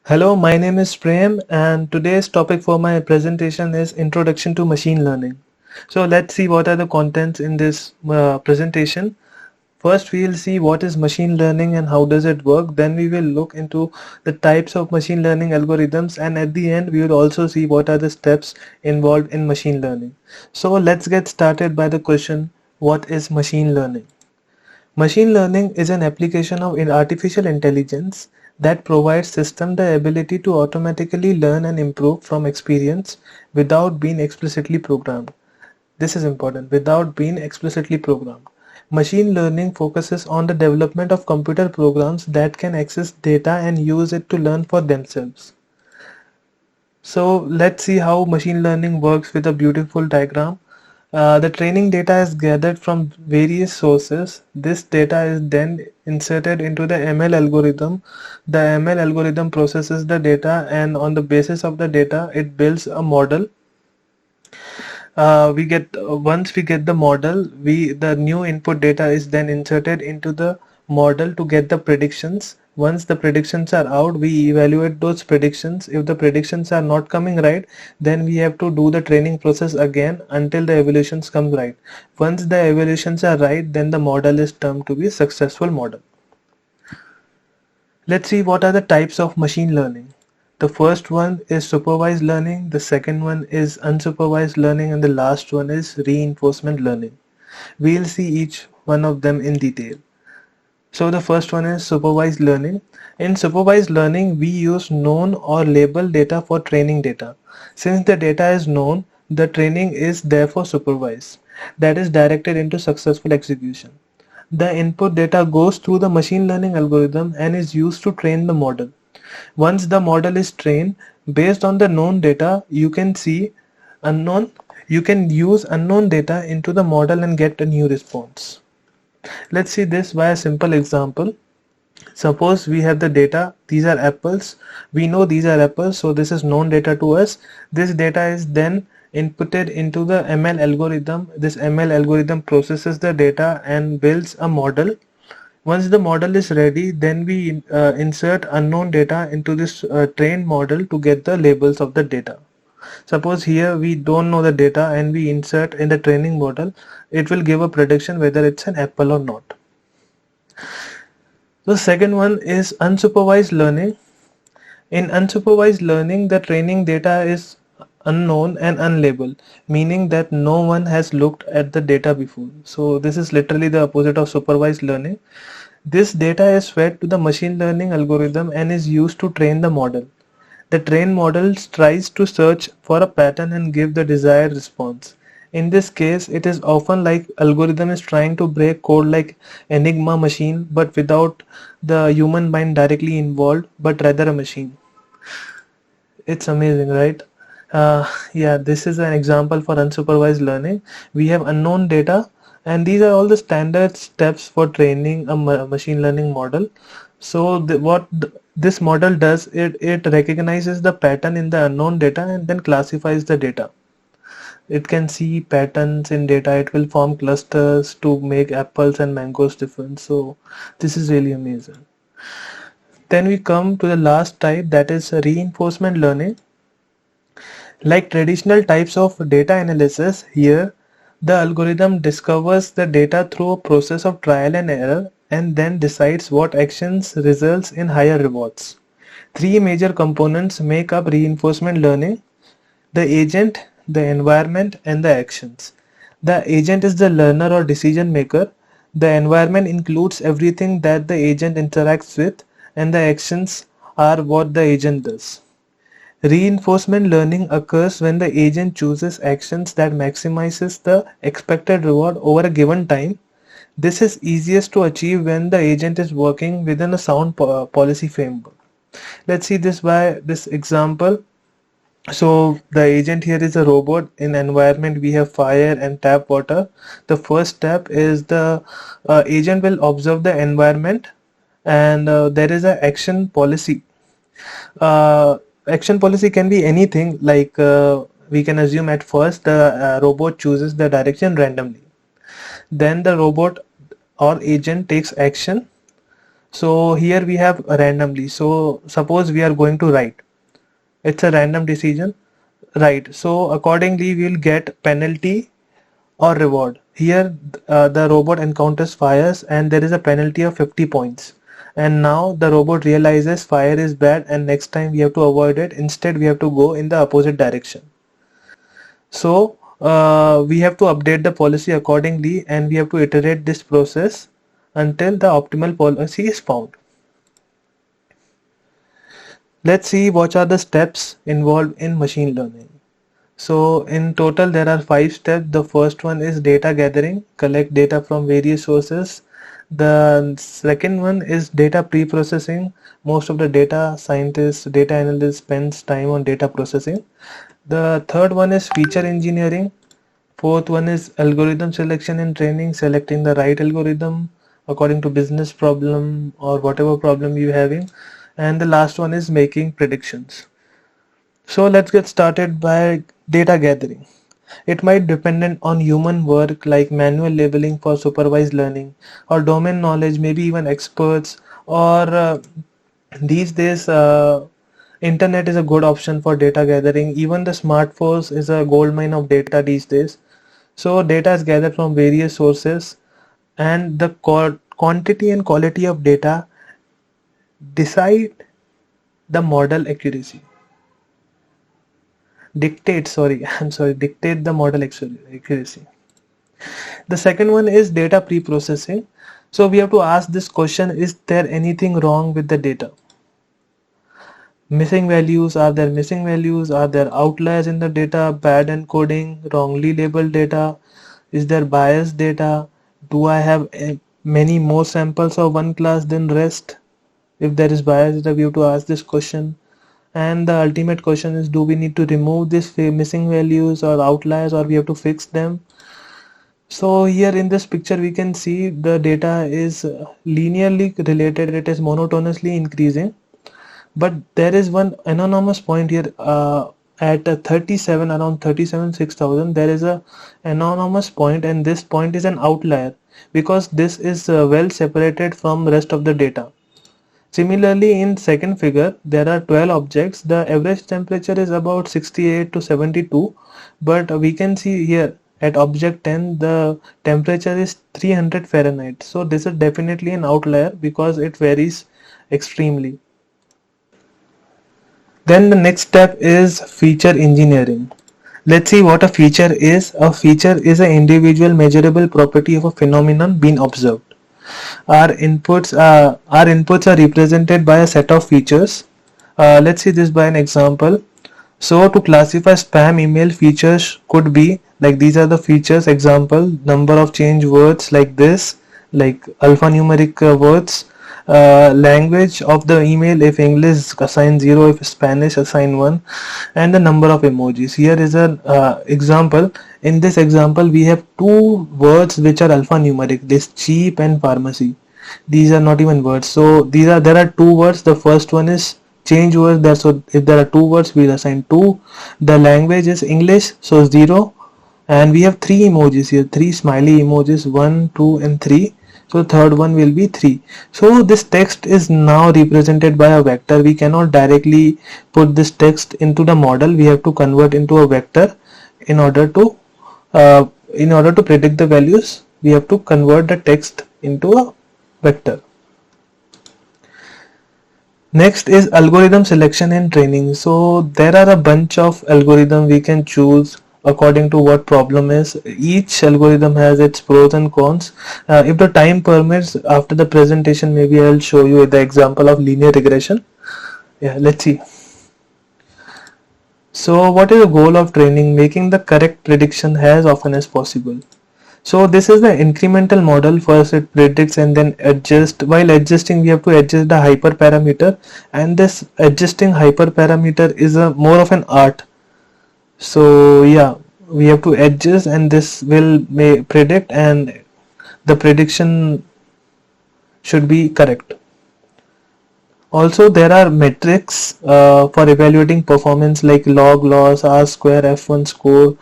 Hello, my name is Prem and today's topic for my presentation is Introduction to Machine Learning. So let's see what are the contents in this presentation. First, we will see what is machine learning and how does it work. Then we will look into the types of machine learning algorithms, and at the end we will also see what are the steps involved in machine learning. So let's get started by the question, what is machine learning? Machine learning is an application of artificial intelligence that provides system the ability to automatically learn and improve from experience without being explicitly programmed. This is important, without being explicitly programmed. Machine learning focuses on the development of computer programs that can access data and use it to learn for themselves. So let's see how machine learning works with a beautiful diagram. The training data is gathered from various sources. This data is then inserted into the ML algorithm. The ML algorithm processes the data, and on the basis of the data it builds a model. We get Once we get the model, the new input data is then inserted into the model to get the predictions. Once the predictions are out, we evaluate those predictions. If the predictions are not coming right, then we have to do the training process again until the evaluations come right. Once the evaluations are right, then the model is termed to be successful model. Let's see what are the types of machine learning. The first one is supervised learning, the second one is unsupervised learning, and the last one is reinforcement learning. We'll see each one of them in detail. So the first one is supervised learning. In supervised learning, we use known or labeled data for training data. Since the data is known, the training is therefore supervised. That is directed into successful execution. The input data goes through the machine learning algorithm and is used to train the model. Once the model is trained, based on the known data, you can use unknown data into the model and get a new response. Let's see this by a simple example. Suppose we have the data, these are apples. We know these are apples, so this is known data to us. This data is then inputted into the ML algorithm. This ML algorithm processes the data and builds a model. Once the model is ready, then we insert unknown data into this trained model to get the labels of the data. Suppose here we don't know the data and we insert in the training model, it will give a prediction whether it's an apple or not. The second one is unsupervised learning. In unsupervised learning, the training data is unknown and unlabeled, meaning that no one has looked at the data before. So this is literally the opposite of supervised learning. This data is fed to the machine learning algorithm and is used to train the model. The trained model tries to search for a pattern and give the desired response. In this case, it is often like algorithm is trying to break code like Enigma machine, but without the human mind directly involved, but rather a machine. It's amazing, right? Yeah, this is an example for unsupervised learning. We have unknown data, and these are all the standard steps for training a machine learning model. So this model does, it recognizes the pattern in the unknown data and then classifies the data. It can see patterns in data. It will form clusters to make apples and mangoes different. So this is really amazing. Then we come to the last type, that is reinforcement learning. Like traditional types of data analysis, here the algorithm discovers the data through a process of trial and error and then decides what actions results in higher rewards. Three major components make up reinforcement learning: the agent, the environment, and the actions. The agent is the learner or decision maker. The environment includes everything that the agent interacts with, and the actions are what the agent does. Reinforcement learning occurs when the agent chooses actions that maximizes the expected reward over a given time. This is easiest to achieve when the agent is working within a sound policy framework. Let's see this by this example. So the agent here is a robot. In environment we have fire and tap water. The first step is the agent will observe the environment, and there is a action policy. Action policy can be anything, like we can assume at first the robot chooses the direction randomly. Then the robot or agent takes action. So here we have randomly. So suppose we are going to write. It's a random decision. Right. So accordingly we'll get penalty or reward. Here the robot encounters fires and there is a penalty of 50 points. And now the robot realizes fire is bad and next time we have to avoid it. Instead we have to go in the opposite direction. So we have to update the policy accordingly and we have to iterate this process until the optimal policy is found. Let's see what are the steps involved in machine learning. So in total there are 5 steps. The first one is data gathering, collect data from various sources. The second one is data pre-processing. Most of the data scientists, data analysts spends time on data processing. The third one is feature engineering. Fourth one is algorithm selection and training, selecting the right algorithm according to business problem or whatever problem you're having. And the last one is making predictions. So let's get started by data gathering. It might depend on human work like manual labeling for supervised learning or domain knowledge, maybe even experts, or these days internet is a good option for data gathering. Even the smartphones is a goldmine of data these days. So data is gathered from various sources and the quantity and quality of data decide the model accuracy. Dictate the model accuracy. The second one is data pre-processing. So we have to ask this question, is there anything wrong with the data? Missing values, are there missing values? Are there outliers in the data? Bad encoding, wrongly labeled data? Is there biased data? Do I have many more samples of one class than rest? If there is bias data, we have to ask this question. And the ultimate question is, do we need to remove these missing values or outliers, or we have to fix them? So here in this picture we can see the data is linearly related, it is monotonously increasing, but there is one anonymous point here at 37, around 37,600 there is a anonymous point, and this point is an outlier because this is well separated from rest of the data. Similarly, in second figure, there are 12 objects. The average temperature is about 68 to 72, but we can see here at object 10, the temperature is 300 Fahrenheit. So this is definitely an outlier because it varies extremely. Then the next step is feature engineering. Let's see what a feature is. A feature is an individual measurable property of a phenomenon being observed. Our inputs are represented by a set of features. Let's see this by an example. So to classify spam email, features could be like these are the features. Example, number of change words like this, like alphanumeric words. Language of the email, if English assign 0, if Spanish assign 1, and the number of emojis. Here is an example. In this example we have two words which are alphanumeric, this cheap and pharmacy. These are not even words, so there are two words. The first one is change word there, so if there are two words we'll assign 2. The language is English, so 0, and we have three emojis here, three smiley emojis, 1, 2 and 3. So third one will be 3. So this text is now represented by a vector. We cannot directly put this text into the model. We have to convert into a vector in order to predict the values. We have to convert the text into a vector. Next is algorithm selection and training. So there are a bunch of algorithms we can choose according to what problem is. Each algorithm has its pros and cons. If the time permits, after the presentation maybe I'll show you the example of linear regression. Yeah, let's see. So what is the goal of training? Making the correct prediction as often as possible. So this is the incremental model. First it predicts and then adjust. While adjusting we have to adjust the hyperparameter, and this adjusting hyperparameter is a more of an art. So yeah, we have to adjust and this will predict, and the prediction should be correct. Also there are metrics for evaluating performance like log loss, R square, F1 score.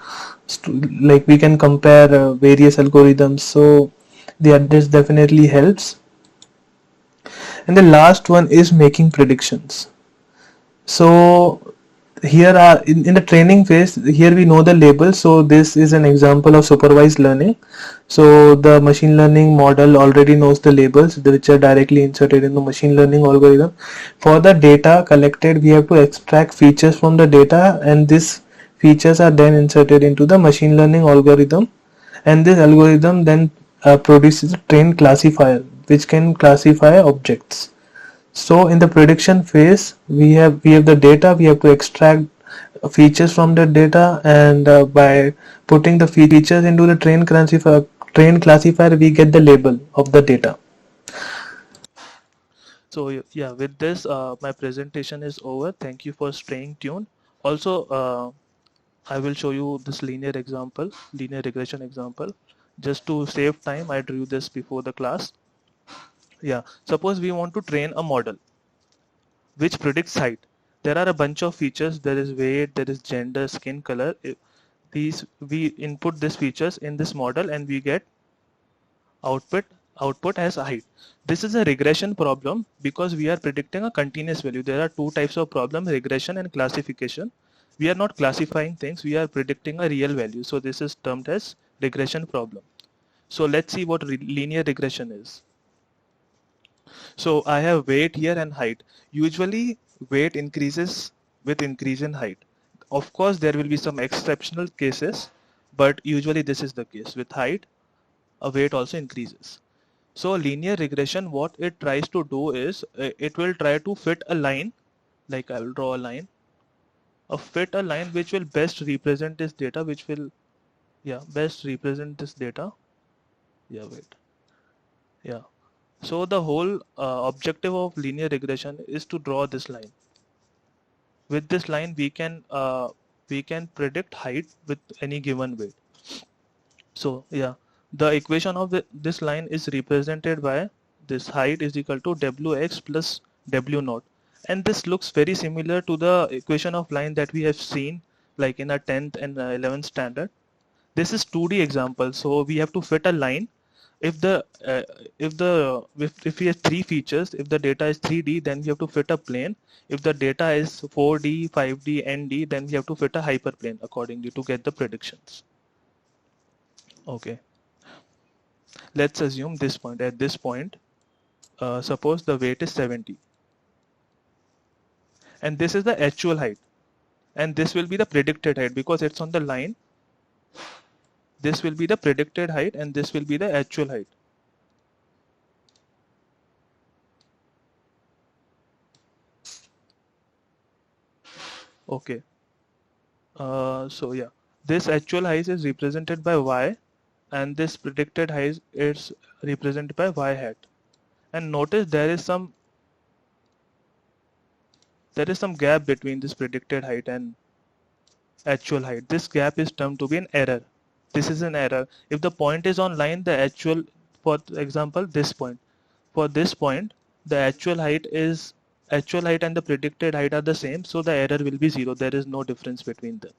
Like we can compare various algorithms, so this definitely helps. And the last one is making predictions. So here are in the training phase, here we know the label. So this is an example of supervised learning. So the machine learning model already knows the labels which are directly inserted in the machine learning algorithm. For the data collected, we have to extract features from the data, and these features are then inserted into the machine learning algorithm, and this algorithm then produces a trained classifier which can classify objects. So in the prediction phase, we have the data. We have to extract features from the data, and by putting the features into the train classifier, we get the label of the data. So yeah, with this, my presentation is over. Thank you for staying tuned. Also, I will show you this linear regression example. Just to save time, I drew this before the class. Yeah, suppose we want to train a model which predicts height. There are a bunch of features. There is weight, there is gender, skin color. These we input these features in this model, and we get output output as height. This is a regression problem because we are predicting a continuous value. There are two types of problem: regression and classification. We are not classifying things, we are predicting a real value. So this is termed as regression problem. So let's see what linear regression is. So I have weight here and height. Usually weight increases with increase in height. Of course there will be some exceptional cases, but usually this is the case. With height, a weight also increases. So linear regression, what it tries to do is it will try to fit a line, like I will draw a line, which will best represent this data, best represent this data. Yeah. So the whole objective of linear regression is to draw this line. With this line, we can predict height with any given weight. So yeah, the equation of this line is represented by this height is equal to wx plus w naught, and this looks very similar to the equation of line that we have seen like in our 10th and 11th standard. This is 2D example, so we have to fit a line. If we have three features, if the data is 3D, then we have to fit a plane. If the data is 4D, 5D, ND, then we have to fit a hyperplane accordingly to get the predictions. Okay, let's assume this point. At this point, suppose the weight is 70, and this is the actual height, and this will be the predicted height because it's on the line. This will be the predicted height, and this will be the actual height. Okay. So yeah, this actual height is represented by y, and this predicted height is represented by y hat. And notice there is some gap between this predicted height and actual height. This gap is termed to be an error. This is an error. If the point is on line, the actual, for example, this point. For this point, the actual height and the predicted height are the same, so the error will be 0. There is no difference between them.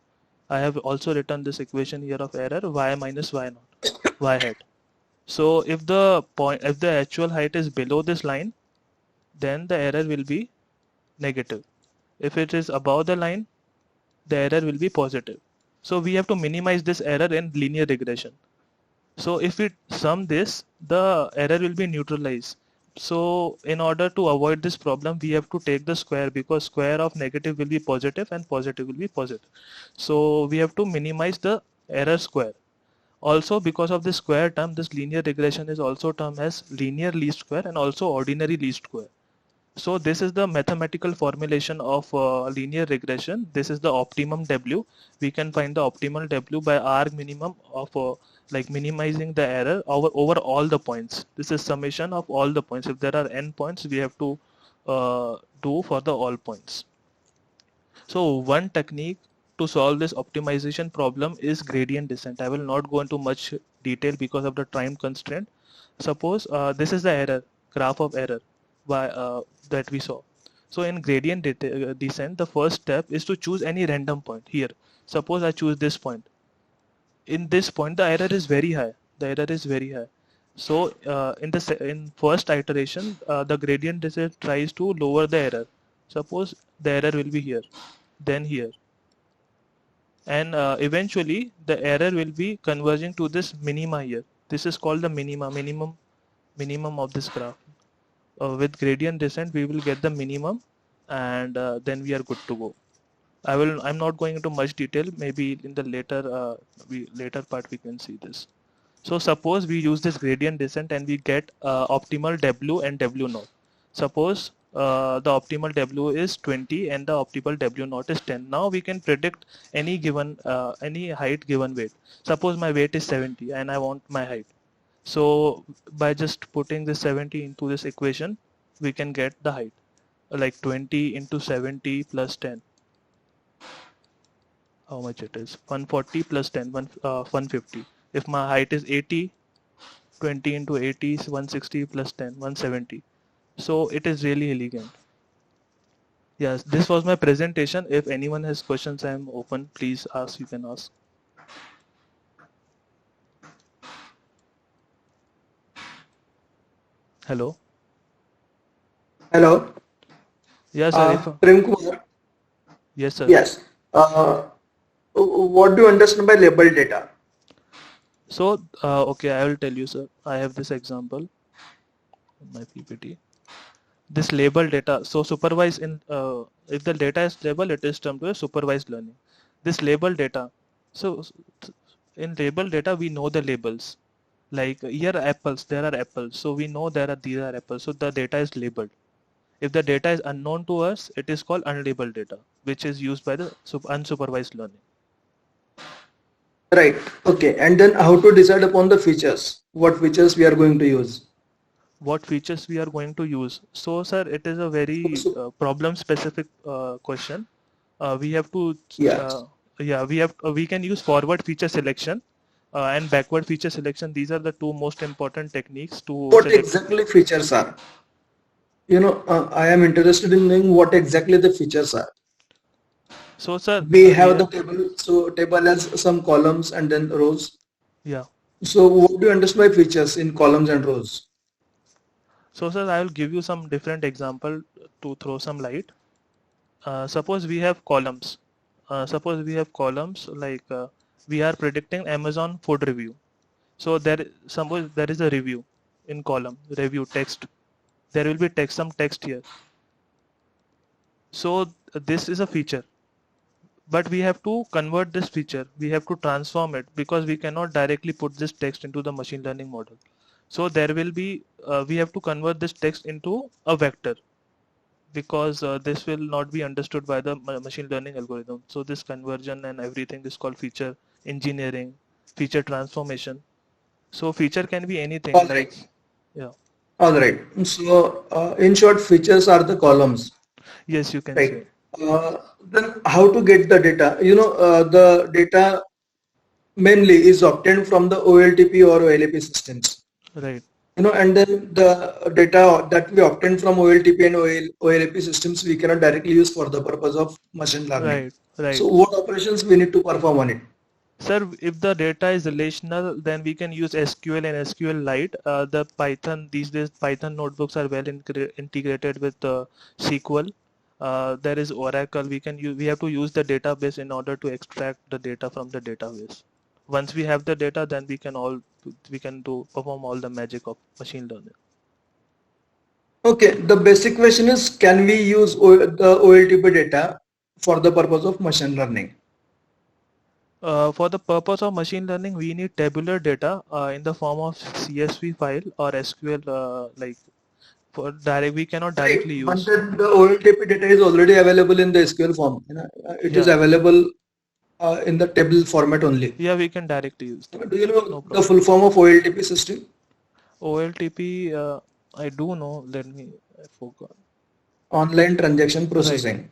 I have also written this equation here of error y minus y naught, y hat. So if the actual height is below this line, then the error will be negative. If it is above the line, the error will be positive. So we have to minimize this error in linear regression. So if we sum this, the error will be neutralized. So in order to avoid this problem, we have to take the square, because square of negative will be positive and positive will be positive. So we have to minimize the error square. Also, because of this square term, this linear regression is also termed as linear least square and also ordinary least square. So this is the mathematical formulation of linear regression. This is the optimum W. We can find the optimal W by arg minimum of like minimizing the error over all the points. This is summation of all the points. If there are n points, we have to do for the all points. So one technique to solve this optimization problem is gradient descent. I will not go into much detail because of the time constraint. Suppose this is the error, graph of error that we saw. So in gradient descent, the first step is to choose any random point. Here, suppose I choose this point. In this point, the error is very high. So in first iteration, the gradient descent tries to lower the error. Suppose the error will be here, then here, and eventually the error will be converging to this minima here. This is called the minimum of this graph. With gradient descent, we will get the minimum, and then we are good to go. I'm not going into much detail. Maybe in the later part we can see this. So suppose we use this gradient descent and we get optimal W and W naught. Suppose the optimal W is 20 and the optimal W naught is 10. Now we can predict any height given weight. Suppose my weight is 70 and I want my height. So by just putting this 70 into this equation, we can get the height, like 20 into 70 plus 10. How much it is? 140 plus 10, 150. If my height is 80, 20 into 80 is 160 plus 10, 170. So it is really elegant. Yes, this was my presentation. If anyone has questions, I am open. Please ask, you can ask. Hello. Hello. Yes, sir. Prem Kumar. Yes, sir. Yes. What do you understand by label data? So, okay, I will tell you, sir. I have this example in my PPT. This label data. So supervised if the data is labeled, it is termed as supervised learning. This label data. So in label data, we know the labels. Like here are apples, there are apples. So we know these are apples. So the data is labeled. If the data is unknown to us, it is called unlabeled data, which is used by the unsupervised learning. Right. Okay. And then how to decide upon the features? What features we are going to use? What features we are going to use? So, sir, it is a very problem-specific question. We have to, we can use forward feature selection and backward feature selection. These are the two most important techniques to what select. exactly features are? I am interested in knowing what exactly the features are. So, sir, we have the table. So table has some columns and then rows. Yeah. So what do you understand by features in columns and rows? So, sir, I will give you some different example to throw some light. Suppose we have columns. Suppose we have columns like we are predicting Amazon food review. So suppose there is a review in column, review text. There will be some text here. So this is a feature, but we have to convert this feature. We have to transform it because we cannot directly put this text into the machine learning model. So there will be, we have to convert this text into a vector because this will not be understood by the machine learning algorithm. So this conversion and everything is called feature engineering, feature transformation. So feature can be anything. All right. Yeah. All right. So in short, features are the columns. Yes, you can right. say. Then how to get the data? The data mainly is obtained from the OLTP or OLAP systems. Right. And then the data that we obtain from OLTP and OLAP systems, we cannot directly use for the purpose of machine learning. Right. So what operations we need to perform on it? Sir, if the data is relational, then we can use SQL and SQLite. The Python, these days Python notebooks are well integrated with SQL. There is Oracle. We have to use the database in order to extract the data from the database. Once we have the data, then we can perform all the magic of machine learning. Okay, the basic question is, can we use the OLTP data for the purpose of machine learning? For the purpose of machine learning, we need tabular data in the form of CSV file or SQL. For direct, we cannot directly use. But the OLTP data is already available in the SQL form. It is available in the table format only. Yeah, we can directly use. Do you know the full form of OLTP system? OLTP, I do know. I forgot. Online transaction processing.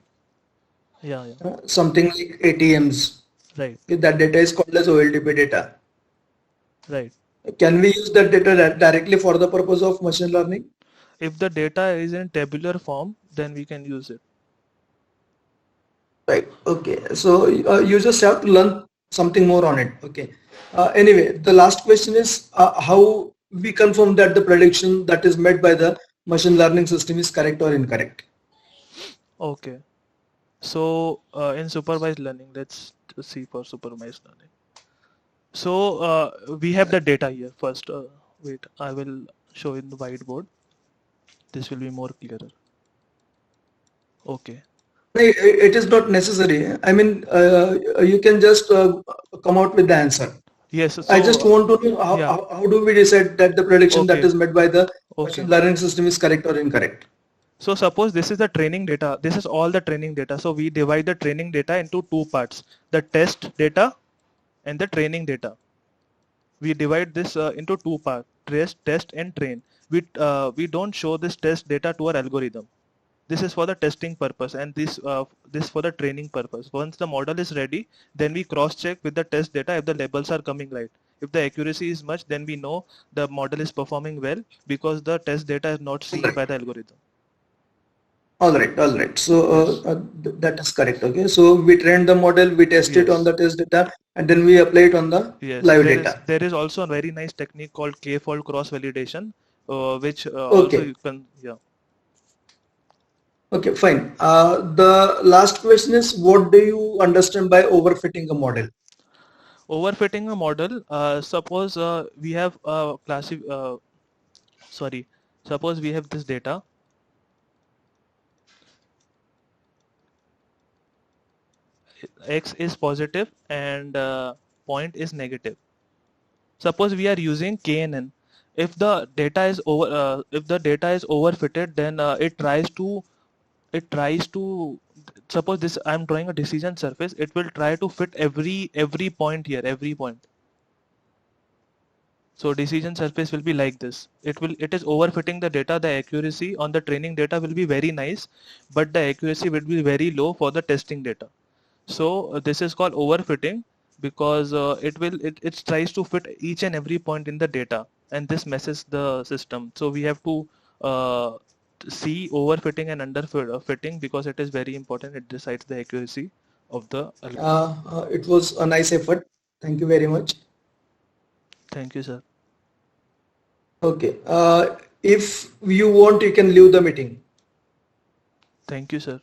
Right. Yeah. Something like ATMs. Right. That data is called as OLTP data. Right. Can we use that data directly for the purpose of machine learning? If the data is in tabular form, then we can use it. Right. Okay. So you just have to learn something more on it. Okay. Anyway, the last question is how we confirm that the prediction that is made by the machine learning system is correct or incorrect. Okay. So in supervised learning, let's see for supervised learning. So we have the data here first. Wait, I will show in the whiteboard. This will be more clearer. Okay. It is not necessary. I mean, you can just come out with the answer. Yes. I just So want to know yeah. how do we decide that the prediction that Okay. is made by the machine Okay. learning system is correct or incorrect? So suppose this is the training data. This is all the training data. So we divide the training data into two parts: the test data and the training data. We divide this into two parts: test, and train. We don't show this test data to our algorithm. This is for the testing purpose, and this for the training purpose. Once the model is ready, then we cross check with the test data if the labels are coming right. If the accuracy is much, then we know the model is performing well because the test data is not seen by the algorithm. All right, all right. So Yes. that is correct. Okay. So we train the model, we test it on Yes. the test data, and then we apply it on the Yes. live There is data. there is also a very nice technique called K-fold cross validation, which also Okay. you can Okay, fine. The last question is, what do you understand by overfitting a model? overfitting a model. Suppose we have sorry. Suppose we have this data. X is positive and point is negative. Suppose we are using KNN. If the data is overfitted, then it tries to suppose this I'm drawing a decision surface. It will try to fit every point here, every point. So decision surface will be like this. It is overfitting the data. The accuracy on the training data will be very nice, but the accuracy will be very low for the testing data. So this is called overfitting because it tries to fit each and every point in the data, and this messes the system. So we have to uh, see overfitting and underfitting because it is very important. It decides the accuracy of the algorithm. It was a nice effort. Thank you very much. Thank you, sir. Okay. If you want, you can leave the meeting. Thank you, sir.